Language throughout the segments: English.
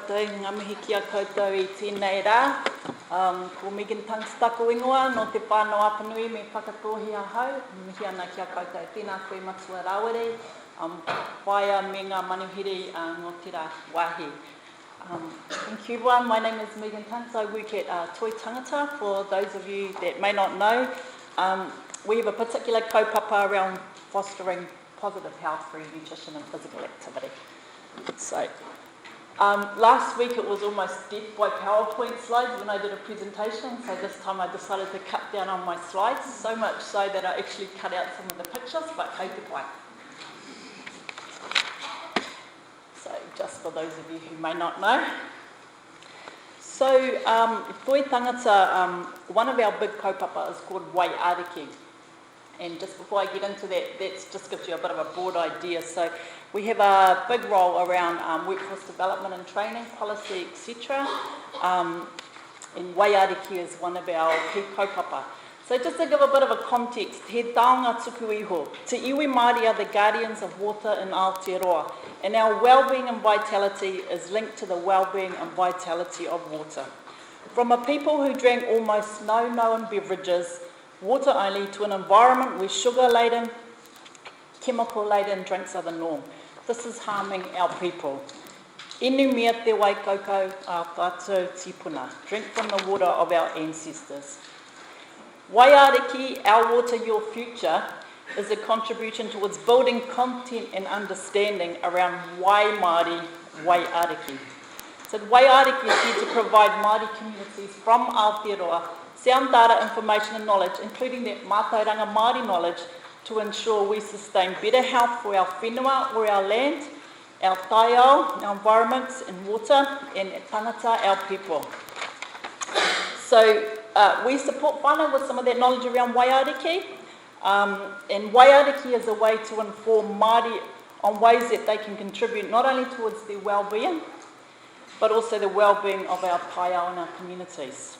koutou, ngā mihi ki a koutou I tēnei rā. Ko Tunks tako ingoa, no te whānau apanui me whakatohi a hau, mihi ana ki a koutou. Tēnā koe matua rawere, whaia me ngā manuhiri ngō tira wāhi. Thank you everyone, my name is Tunks. I work at Toi Tangata. For those of you that may not know, we have a particular kaupapa around fostering positive health through nutrition and physical activity. So, last week it was almost death by PowerPoint slides when I did a presentation, so this time I decided to cut down on my slides, so much so that I actually cut out some of the pictures, but kei te pai. So, just for those of you who may not know. So, Toi Tangata, one of our big kaupapa is called Wai Ariki. And just before I get into that, that just gives you a bit of a broad idea. So we have a big role around workforce development and training, policy, etc. And Wai Ariki is one of our key kaupapa. So just to give a bit of a context, he taonga tuku iho. Te iwi Māori are the guardians of water in Aotearoa, and our well-being and vitality is linked to the well-being and vitality of water. From a people who drank almost no known beverages, water only, to an environment where sugar-laden, chemical-laden drinks are the norm. This is harming our people. Inu mea te wai kaukau a tātou tipuna. Drink from the water of our ancestors. Wai Ariki, Our Water, Your Future, is a contribution towards building content and understanding around wai Māori, Wai Ariki. So Wai Ariki is here to provide Māori communities from Aotearoa sound data, information and knowledge, including that mātauranga Māori knowledge, to ensure we sustain better health for our whenua or our land, our taiao, our environments and water, and tangata, our people. So we support whānau with some of that knowledge around Wai Ariki, and Wai Ariki is a way to inform Māori on ways that they can contribute not only towards their well-being, but also the well-being of our taiao and our communities.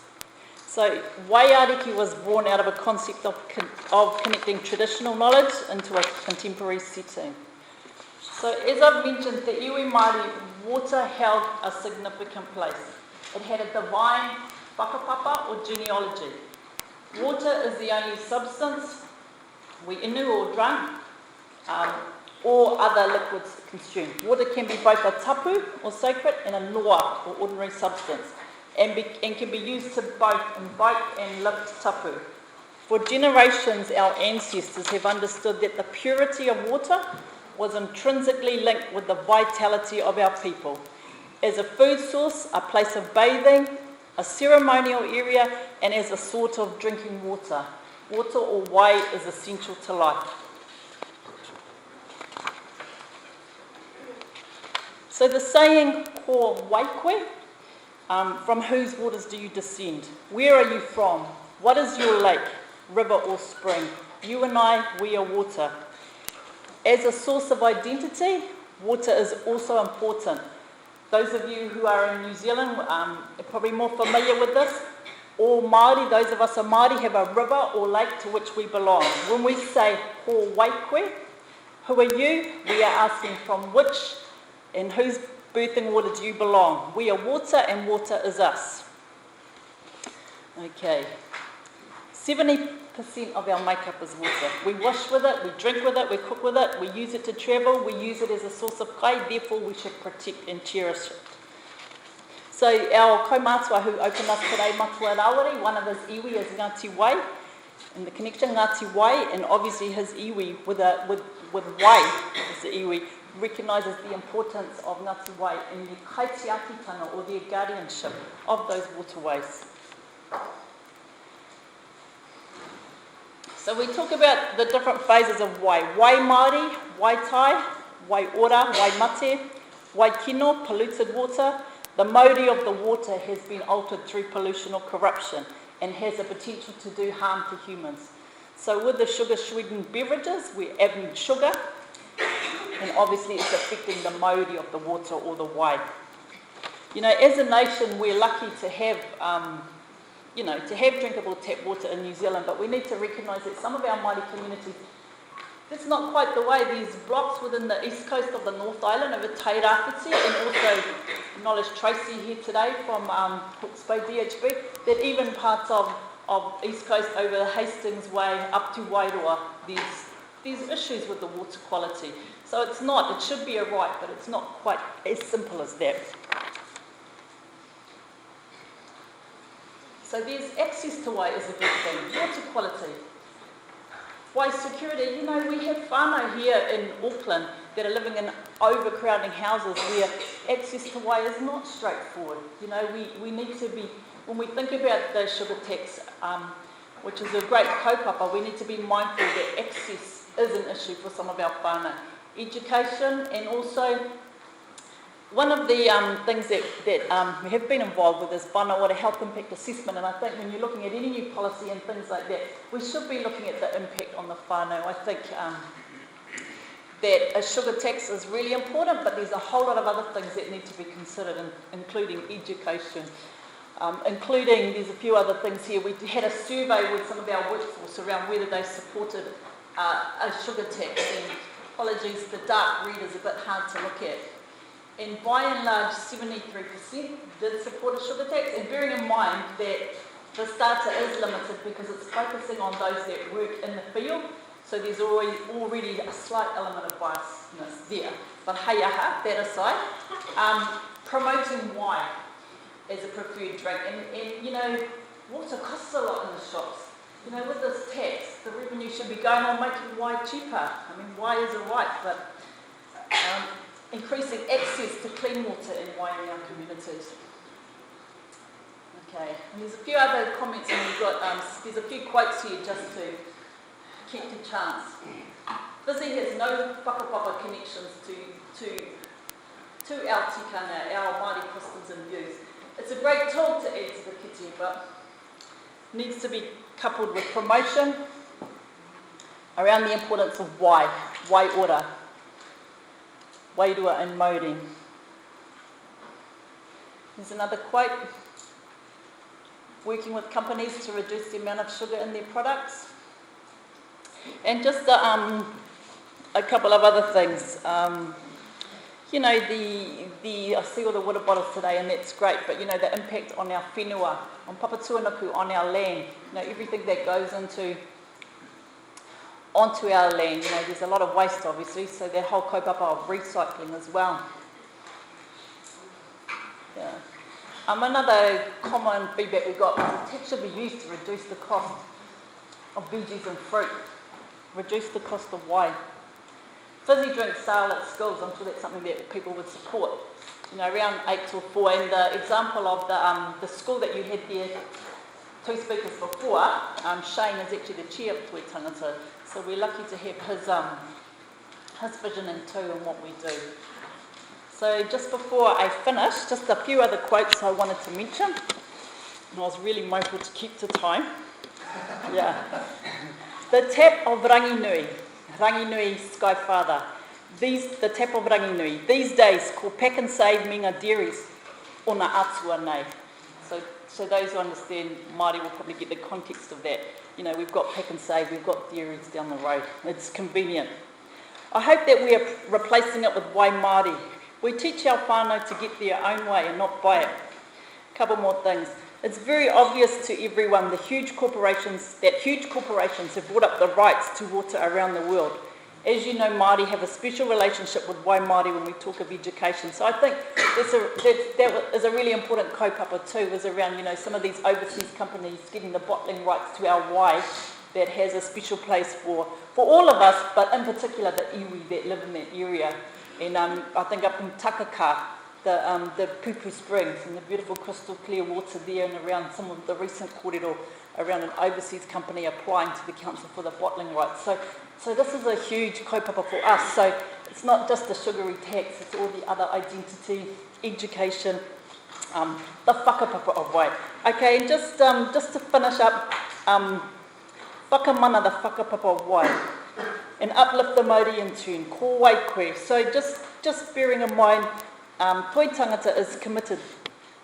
So Wai Ariki was born out of a concept of connecting traditional knowledge into a contemporary setting. So as I've mentioned, the iwi Māori, water held a significant place. It had a divine whakapapa or genealogy. Water is the only substance we inu or drunk or other liquids consumed. Water can be both a tapu or sacred and a noa or ordinary substance. And can be used to both invoke and lift tapu. For generations, our ancestors have understood that the purity of water was intrinsically linked with the vitality of our people. As a food source, a place of bathing, a ceremonial area, and as a sort of drinking water. Water or wai is essential to life. So the saying, ko waikoe, from whose waters do you descend? Where are you from? What is your lake, river or spring? You and I, we are water. As a source of identity, water is also important. Those of you who are in New Zealand are probably more familiar with this. All Māori, those of us are Māori, have a river or lake to which we belong. When we say ko waikoe, who are you? We are asking from which and whose birthing water do you belong? We are water and water is us. Okay. 70% of our makeup is water. We wash with it, we drink with it, we cook with it, we use it to travel, we use it as a source of kai, therefore we should protect and cherish it. So our kaumātua who opened us today, Matua Rawari, one of his iwi is Ngāti Wai, and the connection Ngāti Wai, and obviously his iwi with Wai is the iwi, recognises the importance of Ngāti Wai in the kaitiakitanga or their guardianship of those waterways. So we talk about the different phases of wai. Wai Māori, wai tai, wai ora, wai mate, wai kino, polluted water. The mauri of the water has been altered through pollution or corruption and has the potential to do harm to humans. So with the sugar-sweetened beverages, we're adding sugar, and obviously it's affecting the mauri of the water or the wai. You know, as a nation, we're lucky to have, drinkable tap water in New Zealand, but we need to recognise that some of our Māori communities That's not quite the way. These blocks within the east coast of the North Island of Tairāwhiti, and also acknowledge Tracy here today from Hawke's Bay DHB, that even parts of east coast over Hastings Way up to Wairoa, these issues with the water quality. So it's not, it should be a right, but it's not quite as simple as that. So there's access to Wai is a big thing, water quality. Wai security, you know, we have whānau here in Auckland that are living in overcrowding houses where access to Wai is not straightforward. You know, we need to be, when we think about the sugar tax, which is a great kaupapa, we need to be mindful that access is an issue for some of our whānau. Education, and also one of the things that we have been involved with is whanaora health impact assessment, and I think when you're looking at any new policy and things like that, we should be looking at the impact on the whānau. I think that a sugar tax is really important, but there's a whole lot of other things that need to be considered, including education. Including, there's a few other things here. We had a survey with some of our workforce around whether they supported a sugar tax, and apologies, the dark red is a bit hard to look at. And by and large, 73% did support a sugar tax, and bearing in mind that the starter is limited because it's focusing on those that work in the field, so there's already a slight element of biasness there. But hey aha, that aside, promoting Wai as a preferred drink, and you know, water costs a lot in the shops. You know, with this tax, the revenue should be going on making Wai cheaper. I mean, Wai is a right, but increasing access to clean water in Wai in our communities. Okay, and there's a few other comments, and we've got, there's a few quotes here just to keep the chance. Busy has no whakapapa connections to our tikanga, our Māori customs and views. It's a great tool to add to the kiti, but needs to be coupled with promotion around the importance of Wai ora, wairua and Māori. There's another quote, working with companies to reduce the amount of sugar in their products. And just a couple of other things. You know, I see all the water bottles today, and that's great, but you know, the impact on our whenua, on papatuanaku, on our land, you know, everything that goes onto our land, you know, there's a lot of waste obviously, so that whole kaupapa of recycling as well. Yeah. Another common feedback we got was the tax should be used to reduce the cost of veggies and fruit, reduce the cost of Wai. Fizzy drink sale at schools, I'm sure that's something that people would support. You know, around 8 till 4, and the example of the school that you had there, two speakers before, Shane is actually the chair of Toi Tangata, so we're lucky to have his vision in too and what we do. So just before I finish, just a few other quotes I wanted to mention, and I was really mindful to keep to time. Yeah. The tap of Ranginui Sky Father. The tap of Ranginui. These days, ko pack and save me ngā dairies o ngā atua nei. So those who understand Māori will probably get the context of that. You know, we've got pack and save, we've got dairies down the road. It's convenient. I hope that we are replacing it with Wai Māori. We teach our whānau to get their own way and not buy it. A couple more things. It's very obvious to everyone that huge corporations have brought up the rights to water around the world. As you know, Māori have a special relationship with Wai Māori when we talk of education. So I think that is a really important kaupapa too, is around, you know, some of these overseas companies getting the bottling rights to our Wai that has a special place for all of us, but in particular the iwi that live in that area. And I think up in Takaka, the Pupu Springs and the beautiful crystal clear water there, and around some of the recent kōrero around an overseas company applying to the council for the bottling rights. So this is a huge kaupapa for us. So it's not just the sugary tax, it's all the other identity, education, the whakapapa of Wai. Okay, and just to finish up, whakamana the whakapapa of Wai, and uplift the Māori in tune, ko wai koe. So just bearing in mind, Toi Tangata is committed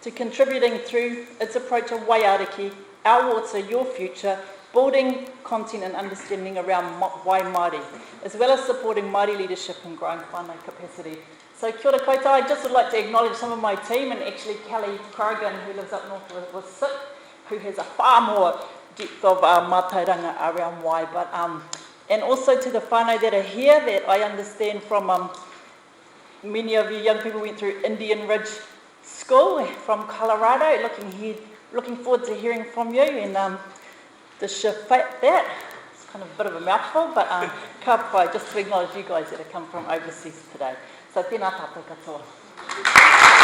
to contributing through its approach of Wai Ariki, our water, your future, building content and understanding around Wai Māori, as well as supporting Māori leadership and growing whānau capacity. So kia ora koutou, I just would like to acknowledge some of my team, and actually Kelly Corrigan, who lives up north, was sick, who has a far more depth of mātauranga around Wai. But, and also to the whānau that are here, that I understand from many of you young people went through Indian Ridge School from Colorado, looking forward to hearing from you, and the shift that. It's kind of a bit of a mouthful, but ka pai, just to acknowledge you guys that have come from overseas today. So tēnā tātou katoa.